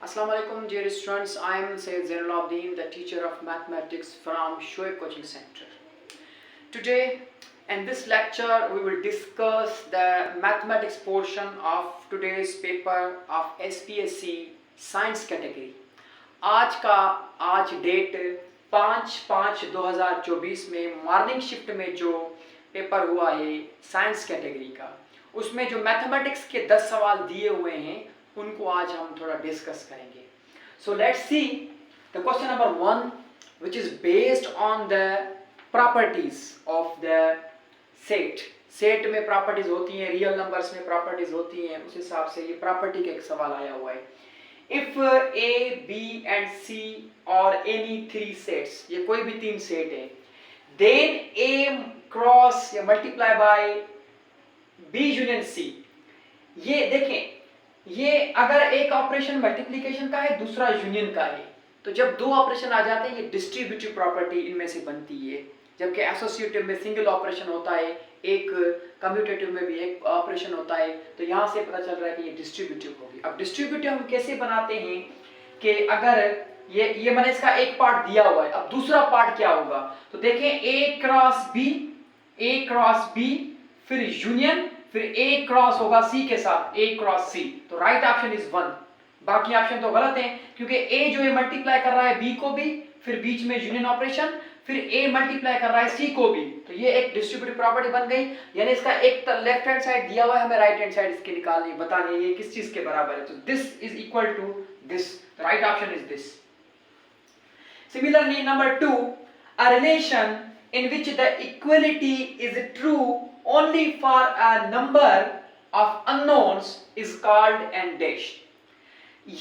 Assalamu alaikum dear students, I am Sayyid Zainul Abdeen, the teacher of mathematics from Shoaib Coaching Center. Today in this lecture we will discuss the mathematics portion of today's paper of SPSC science category. आज date 5/5/2024 में morning shift में जो paper हुआ है science category का, उसमें जो mathematics के 10 सवाल दिए हुए हैं उनको आज हम थोड़ा डिस्कस करेंगे. So let's see the question number 1 which is based on the properties of the set में प्रॉपर्टीज होती हैं, रियल नंबर्स में प्रॉपर्टीज होती हैं, उस हिसाब से ये प्रॉपर्टी का एक सवाल आया हुआ है. If A, B and C और any 3 सेट्स, ये कोई भी 3 सेट है, देन A क्रॉस या multiply by B union C. ये देखें, ये अगर एक ऑपरेशन मल्टीप्लिकेशन का है, दूसरा यूनियन का है, तो जब दो ऑपरेशन आ जाते हैं ये डिस्ट्रीब्यूटिव प्रॉपर्टी इनमें से बनती है. जबकि एसोसिएटिव में सिंगल ऑपरेशन होता है, एक कम्यूटेटिव में भी एक ऑपरेशन होता है, तो यहाँ से पता चल रहा है कि ये डिस्ट्रीब्यूटिव होगी. अब डिस्ट्रीब्यूटिव हम कैसे बनाते हैं कि अगर ये मैंने इसका एक पार्ट दिया हुआ है, अब दूसरा पार्ट क्या होगा, तो देखें A क्रॉस B फिर यूनियन, फिर A क्रॉस होगा C के साथ, A क्रॉस C. तो राइट ऑप्शन इज 1. बाकी ऑप्शन तो गलत हैं क्योंकि A जो है मल्टीप्लाई कर रहा है B को भी, फिर बीच में यूनियन ऑपरेशन, फिर A मल्टीप्लाई कर रहा है C को भी, तो ये एक डिस्ट्रीब्यूटिव प्रॉपर्टी बन गई. यानी इसका एक लेफ्ट हैंड साइड दिया हुआ है, हमें राइट हैंड साइड इसके निकालनी, बतानी है ये किस चीज के बराबर है. तो this is equal to this. Right option is this. Similarly, number 2, a relation in which the equality is true only for a number of unknowns is called and dash.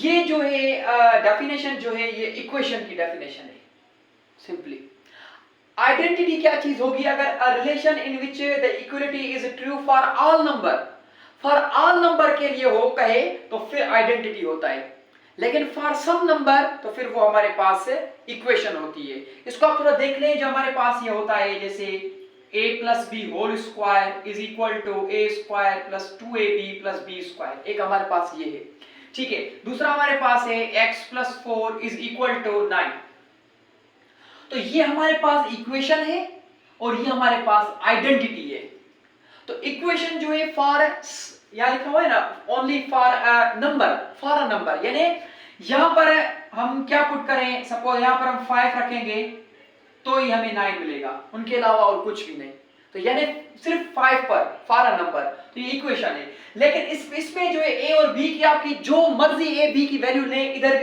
ये जो है डेफिनेशन जो है ये इक्वेशन की definition है. Simply identity क्या चीज होगी अगर a relation in which the equality is true for all number के लिए हो कहे तो फिर आइडेंटिटी होता है, लेकिन फॉर सम नंबर तो फिर वो हमारे पास इक्वेशन होती है. इसको आप थोड़ा देख लें, जो हमारे पास ये होता है जैसे a plus B whole square is equal to a square plus 2ab plus b square, एक हमारे पास ये है. ठीक है, दूसरा हमारे पास है x plus 4 is equal to 9. तो ये हमारे पास इक्वेशन है और ये हमारे पास आइडेंटिटी है. तो इक्वेशन जो है फॉर, यहाँ लिखा हुआ है ना, ओनली फॉर अ नंबर, यानी यहाँ पर हम क्या पुट करें, सपोज यहाँ पर हम 5 रखेंगे तो ही हमें 9 मिलेगा, उनके अलावा और कुछ भी नहीं. तो यानी सिर्फ 5 पर फॉर अ नंबर, तो ये इक्वेशन है. लेकिन इसमें जो है A और B की आपकी जो मर्जी A B की वैल्यू लें, इधर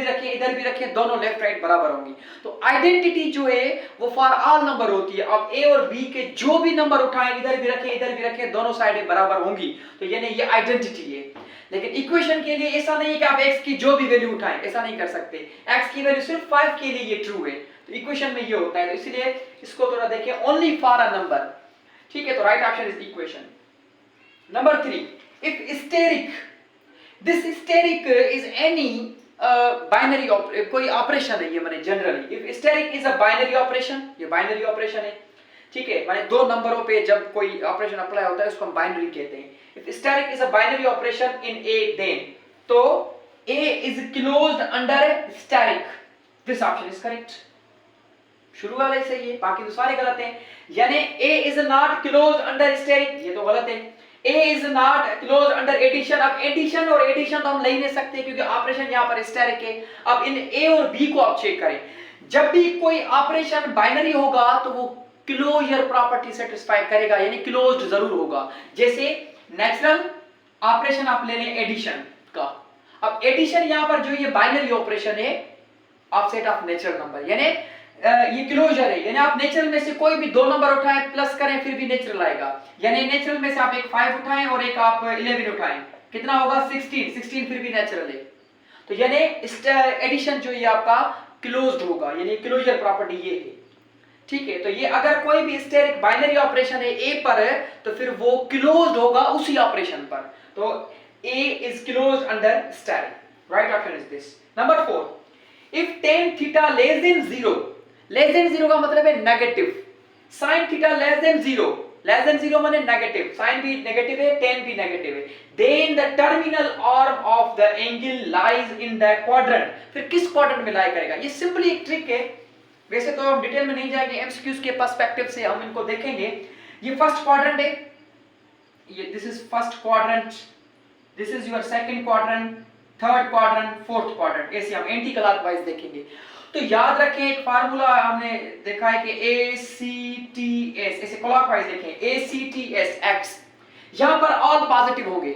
भी रखें, दोनों लेफ्ट राइट बराबर होंगी. तो आइडेंटिटी जो है वो फॉर ऑल नंबर होती है. अब A और B के जो भी नंबर उठाएं, इधर भी रखें, दोनों साइडें बराबर होंगी, तो यानी ये आइडेंटिटी है. लेकिन इक्वेशन के लिए ऐसा नहीं है कि आप x की जो भी वैल्यू उठाएं, ऐसा नहीं कर सकते. x की वैल्यू सिर्फ 5 के लिए ये ट्रू है, तो इक्वेशन में ये होता है. तो इसलिए इसको थोड़ा देखें, ओनली फॉर अ नंबर. ठीक है, तो right option is equation. Number 3, if steric, this steric is any binary कोई ऑपरेशन है, ये माने generally if steric is a binary operation, ये बाइनरी ऑपरेशन है. ठीक है, माने दो नंबरों पे जब कोई ऑपरेशन अप्लाई होता है उसको हम बाइनरी कहते हैं. if steric is a binary operation in A, then तो A is closed under steric. this option is correct. शुरू वाले सही है, बाकी तो सारे गलत हैं. यानी A is not closed under steric, ये तो गलत है. A is not closed under addition. अब एडिशन और एडिशन तो हम ले नहीं सकते क्योंकि ऑपरेशन यहाँ पर स्टेरिक है. अब इन A और B को आप चेक करें, जब भी कोई ऑपरेशन बाइनरी होगा तो वो क्लोजर प्रॉपर्टी सेटिस्फाई करेगा, यानी क्लोज्ड जरूर होगा. जैसे नेचुरल ऑपरेशन आप ले लें एडिशन का. अब एडिशन यहाँ पर जो ये बाइनरी ऑपरेशन है of set of natural number, यानी ये क्लोजर है, यानी आप नेचुरल में से कोई भी दो नंबर उठाएं प्लस करें फिर भी नेचुरल आएगा. यानी नेचुरल में से आप एक 5 उठाएं और एक आप 11 उठाएं, कितना होगा 16 फिर भी नेचुरल है. तो यानी एडिशन जो ये आपका क्लोज्ड होगा, यानी क्लोजर प्रॉपर्टी ये है. ठीक है, तो ये अगर कोई भी स्टेरिक बाइनरी ऑपरेशन है A पर है तो फिर वो क्लोज्ड होगा उसी ऑपरेशन पर. तो A is closed under steric. Right option is this. Number 4, if tan theta less than 0 का मतलब है negative, sin theta less than 0 less than zero माने नेगेटिव, साइन भी नेगेटिव है, टेन भी नेगेटिव है, then the terminal arm of the angle lies in the quadrant, फिर किस क्वाड्रेंट में लाई करेगा। ये सिंपली एक ट्रिक है, वैसे तो हम डिटेल में नहीं जाएंगे, एमसीक्यूज के पर्सपेक्टिव से हम इनको देखेंगे। ये फर्स्ट क्वाड्रेंट है, ये this is first quadrant, this is your second quadrant, third quadrant, fourth quadrant, ऐसे हम एंटी क्लॉकवाइज देखेंगे। तो याद रखें एक फार्मूला हमने देखा है कि ए सी टी एस, ऐसे क्लॉकवाइज देखें, ए सी टी एस एक्स, यहां पर ऑल पॉजिटिव होंगे,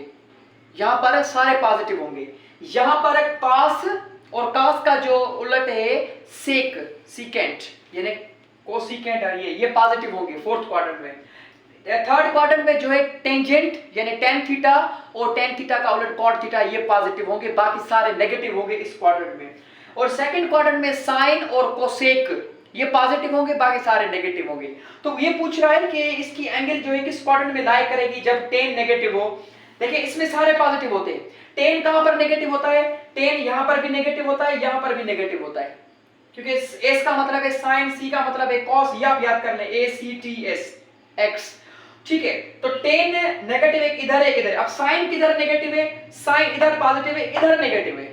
यहां पर सारे पॉजिटिव होंगे, यहां पर कॉस और कॉस का जो उलट है सेक, सीकेंट यानी कोसिकेंट है, ये पॉजिटिव होंगे फोर्थ क्वाड्रेंट में। थर्ड क्वाड्रेंट में जो है टेंजेंट यानी टेन थीटा और टेन थीटा का उलट कॉट थीटा, ये पॉजिटिव होंगे, बाकी सारे नेगेटिव होंगे इस क्वाड्रेंट में। और सेकंड क्वाड्रेंट में साइन और कोसेक, ये पॉजिटिव होंगे, बाकी सारे नेगेटिव होंगे। तो ये पूछ रहा है कि इसकी एंगल जो है किस क्वाड्रेंट में लाई करेगी जब टेन नेगेटिव हो। देखिए इसमें सारे पॉजिटिव होते हैं, टेन कहां पर नेगेटिव होता है, टेन यहां पर भी नेगेटिव होता है, यहां पर भी नेगेटिव होता है, क्योंकि एस का मतलब है साइन, सी का मतलब है कॉस, ये आप याद कर लें, ए सी टी एस एक्स, ठीक है। तो टेन नेगेटिव एक इधर है, इधर, अब साइन किधर नेगेटिव है, साइन इधर पॉजिटिव है, इधर नेगेटिव है,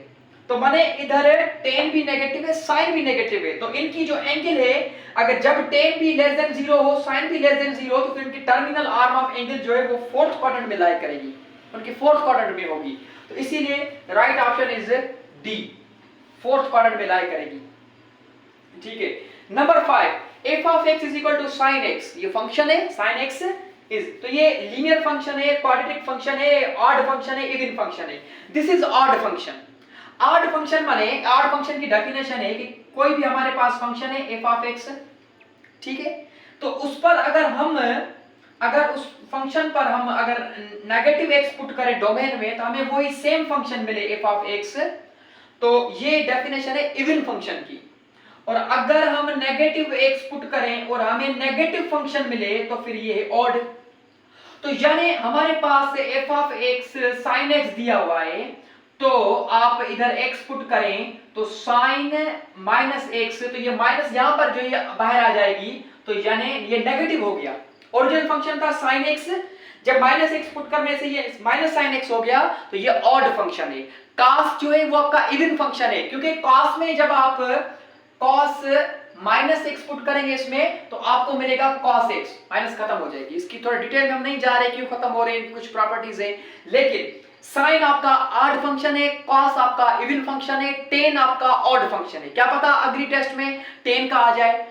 तो माने इधर टेन भी नेगेटिव है, साइन भी नेगेटिव है, तो इनकी जो एंगल है अगर जब टेन भी लेस देन जीरो हो, साइन भी लेस देन जीरो, तो फिर इनकी टर्मिनल आर्म ऑफ एंगल जो है वो फोर्थ क्वाड्रेंट में लाई करेगी, उनकी फोर्थ क्वाड्रेंट में होगी। तो इसीलिए right option is D, fourth quadrant में लाई करेगी, ठीक है। Number 5, F of X is equal to sine X, ये फंक्शन है साइन एक्स इज, तो ये लीनियर फंक्शन है, क्वाड्रेटिक फंक्शन है, ऑड फंक्शन है, इवन फंक्शन है, this is odd function. Odd function माने, ऑड फंक्शन की डेफिनेशन है कि कोई भी हमारे पास फंक्शन है एफ ऑफ एक्स, ठीक है, तो उस पर अगर उस फंक्शन पर हम अगर नेगेटिव एक्स पुट करें डोमेन में, तो हमें वही सेम फंक्शन मिले एफ ऑफ एक्स, तो ये डेफिनेशन है इवन फंक्शन की। और अगर हम नेगेटिव एक्स पुट करें और हमें नेगेटिव फंक्शन मिले, तो फिर ये है ऑड। तो यानी हमारे पास F of X sine X दिया हुआ है, तो आप इधर x पुट करें तो साइन माइनस एक्स, तो ये माइनस यहां पर जो ये बाहर आ जाएगी, तो यानी ये नेगेटिव हो गया। ओरिजिनल फंक्शन था साइन एक्स, जब माइनस एक्स पुट करने से ये माइनस साइन एक्स हो गया, तो ये ऑड फंक्शन है। कॉस जो है वो आपका इवन फंक्शन है, क्योंकि कॉस में जब आप कॉस माइनस एक्स पुट करेंगे इसमें, तो आपको मिलेगा कॉस एक्स, माइनस खत्म हो जाएगी। इसकी थोड़ा डिटेल में हम नहीं जा रहे क्यों खत्म हो रहे हैं, कुछ प्रॉपर्टीज है, लेकिन साइन आपका ऑड फंक्शन है, कॉस आपका इवन फंक्शन है, टेन आपका ऑड फंक्शन है। क्या पता अगली टेस्ट में टेन का आ जाए,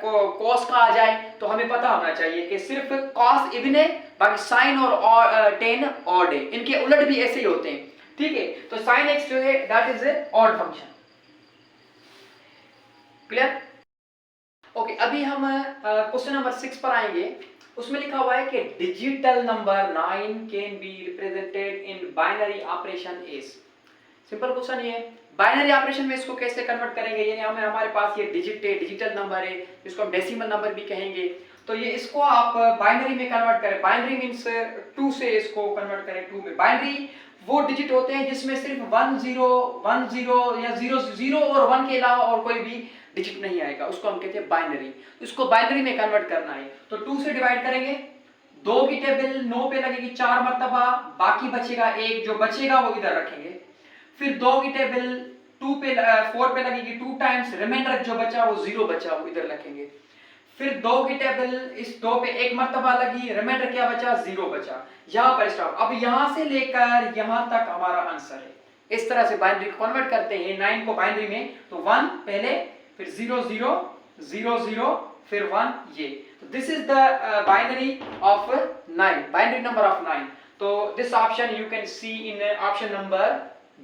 कॉस का आ जाए, तो हमें पता होना चाहिए कि सिर्फ कॉस इवन है, बाकी साइन और टेन ऑड है, इनके उलट भी ऐसे ही होते हैं, ठीक है। तो साइन एक्स जो है that is odd function, clear. Okay, अभी हम क्वेश्चन नंबर 6 पर आएंगे। उसमें लिखा हुआ है कि digital number 9 can be represented in binary operation as. Simple question ये है, बाइनरी ऑपरेशन में इसको कैसे कन्वर्ट करेंगे, यानी हमारे पास ये डिजिटल नंबर है, इसको हम डेसिमल नंबर भी कहेंगे, तो ये इसको आप बाइनरी में कन्वर्ट करें। बाइनरी मींस 2 से इसको कन्वर्ट करें 2 में। बाइनरी वो डिजिट होते हैं जिसमें सिर्फ 1 0 1 0 या 0 0 और 1 के अलावा और कोई भी डिजिट नहीं आएगा, उसको हम कहते हैं बाइनरी। इसको बाइनरी में कन्वर्ट करना है, तो 2 से डिवाइड करेंगे, 2 की टेबल 9 पे लगेगी 4 मर्तबा, बाकी बचेगा 1, जो बचेगा वो इधर रखेंगे। फिर 2 की टेबल 4 पे लगेगी 2 टाइम्स, रिमाइंडर जो बचा वो 0 बचा वो इधर रखेंगे। फिर 2 की टेबल इस 2 पे 1 मर्तबा लगी, रिमाइंडर क्या बचा, 0 बचा, यहाँ पर स्टॉप। अब यहाँ से लेकर यहाँ तक हमारा आंसर है। इस तरह से बाइनरी को कन्वर्ट करते हैं 9 को बाइनरी में, तो 1 पहले, फिर 0 0 0 0, फिर 1, ये। तो this is the binary of 9, binary number of 9। तो this option you can see in option number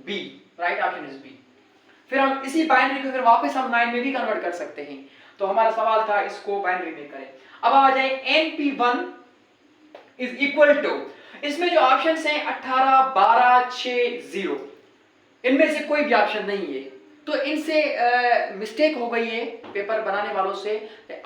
B, right option is B. फिर हम इसी बाइनरी को फिर वापस हम 9 में भी कन्वर्ट कर सकते हैं। तो हमारा सवाल था इसको बाइनरी में करें। अब आ जाए np1 इज इक्वल टू, इसमें जो ऑप्शंस हैं 18 12 6 0, इनमें से कोई भी ऑप्शन नहीं है, तो इनसे मिस्टेक हो गई है पेपर बनाने वालों से।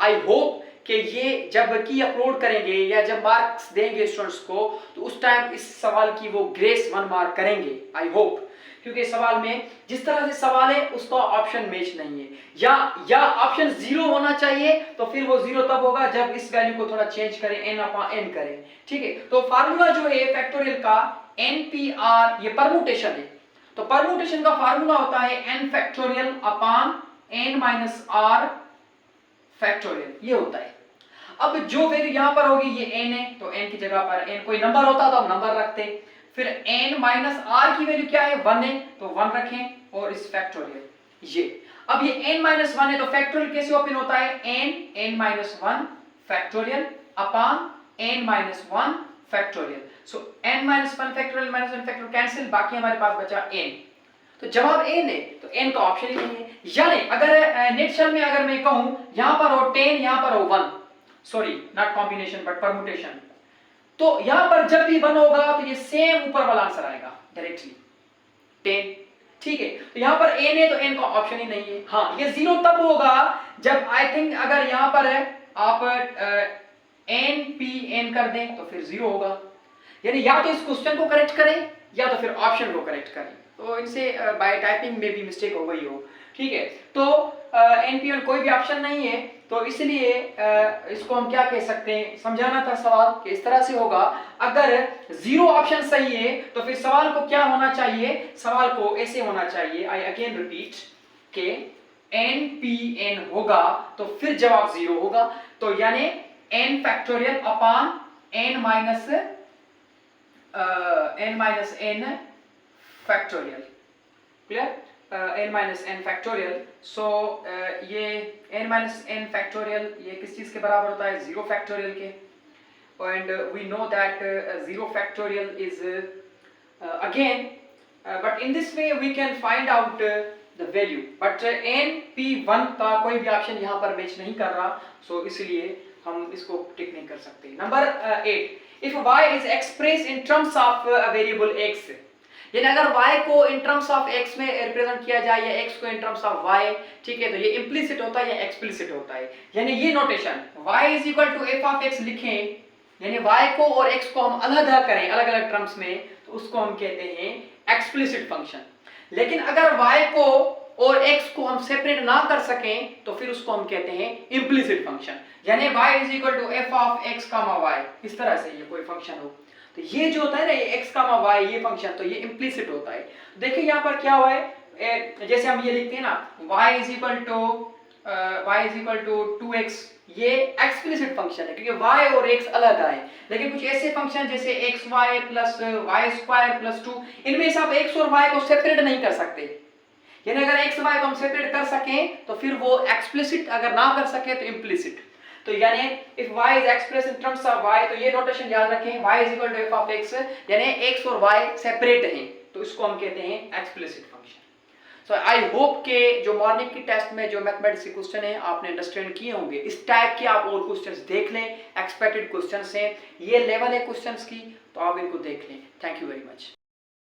आई होप कि ये जब की अपलोड करेंगे या जब मार्क्स देंगे स्टूडेंट्स को, तो उस टाइम इस सवाल की वो ग्रेस 1 मार्क करेंगे, आई होप, क्योंकि सवाल में जिस तरह से सवाल है उसका ऑप्शन मैच नहीं है, या ऑप्शन 0 होना चाहिए, तो फिर वो 0 तब होगा जब इस वैल्यू को थोड़ा चेंज करें, n/n करें, ठीक है। तो फार्मूला जो है फैक्टोरियल का NPR, ये परमुटेशन है, तो परमुटेशन का फार्मूला होता है n factorial upon n minus r factorial, ये होता है। अब जो वैल्यू यहां पर होगी ये n है, तो n की जगह पर n कोई नंबर होता तो हम नंबर रखते, फिर n माइनस r की वैल्यू क्या है 1 है, तो 1 रखें, और इस फैक्टोरियल ये, अब ये n माइनस 1 है तो फैक्टोरियल कैसे ओपन होता है, n minus 1 factorial upon n minus 1 factorial, so n minus 1 factorial minus 1 factorial cancel, बाकी हमारे पास बचा n, तो जवाब n है, तो n का ऑप्शन ही नहीं है। यानी अगर नेक्स्ट शब्द में अगर मैं कहूं यहां पर हो 10, यहां पर हो 1, sorry not combination but permutation, तो यहां पर जब भी 1 होगा तो ये सेम ऊपर वाला आंसर आएगा डायरेक्टली 10, ठीक है। तो यहां पर n है तो n का ऑप्शन ही नहीं है। हाँ, ये 0 तब होगा जब आई थिंक अगर यहां पर है आप n कर दें तो फिर 0 होगा, यानी या तो इस क्वेश्चन को करेक्ट करें या तो फिर ऑप्शन को करेक्ट करें, तो इनसे बाय टाइपिंग में भी मिस्टेक हो गई हो, ठीक है। तो NP कोई भी ऑप्शन नहीं है, तो इसलिए इसको हम क्या कह सकते हैं, समझाना था सवाल कि इस तरह से होगा, अगर 0 ऑप्शन सही है तो फिर सवाल को क्या होना चाहिए, सवाल को ऐसे होना चाहिए, आई अगेन रिपीट के NPN होगा तो फिर जवाब 0 होगा, तो यानी n factorial upon n minus n factorial, clear, n minus n factorial, so ये n माइनस n फैक्टोरियल ये किस चीज के बराबर होता है, 0 फैक्टोरियल के, and we know that 0 factorial is again, but in this way we can find out the value, but NP1 का कोई भी ऑप्शन यहाँ पर मैच नहीं कर रहा, सो इसलिए हम इसको टिक नहीं कर सकते। Number 8, if y is express in terms of a variable x, यानी अगर y को इन टर्म्स ऑफ x में रिप्रेजेंट किया जाए या x को इन टर्म्स ऑफ y, ठीक है, तो ये इंप्लिसिट होता है या एक्सप्लिसिट होता है, यानी ये notation y is equal to f of x लिखें, यानी y को और x को हम अलग करें अलग अलग टर्म्स में, तो उसको हम कहते हैं एक्सप्लिसिट फंक्शन। लेकिन अगर y को और x को हम सेपरेट ना कर सकें तो फिर उसको हम कहते हैं इंप्लिसिट फंक्शन, यानी y is equal to f of x comma y, इस तरह से ये कोई फंक्शन हो, तो ये जो होता है ना ये x कामा y ये फंक्शन, तो ये इंप्लिसिट होता है। देखिए यहाँ पर क्या हुआ है, जैसे हम ये लिखते हैं ना y is equal to 2x, ये एक्सप्लिसिट फंक्शन है क्योंकि y और x अलग आए, लेकिन कुछ ऐसे फंक्शन जैसे xy plus Y square plus 2, इनमें से आप x और y को सेपरेट नहीं कर सकते, यानी अगर x y को हम सेपरेट कर सकें तो फिर वो एक्सप्लिसिट, अगर ना कर सके तो इंप्लिसिट, तो यानी if y is express in terms of y, तो ये नोटेशन याद रखें, y is equal to f of x, यानी x और y सेपरेट हैं, तो इसको हम कहते हैं explicit function. So I hope के जो मॉर्निंग की टेस्ट में जो मैथमेटिक्स के क्वेश्चन है आपने अंडरस्टैंड किए होंगे, इस टाइप के आप और क्वेश्चंस देख लें, एक्सपेक्टेड क्वेश्चंस हैं, ये लेवल है क्वेश्चंस की, तो आप इनको देख लें। Thank you very much.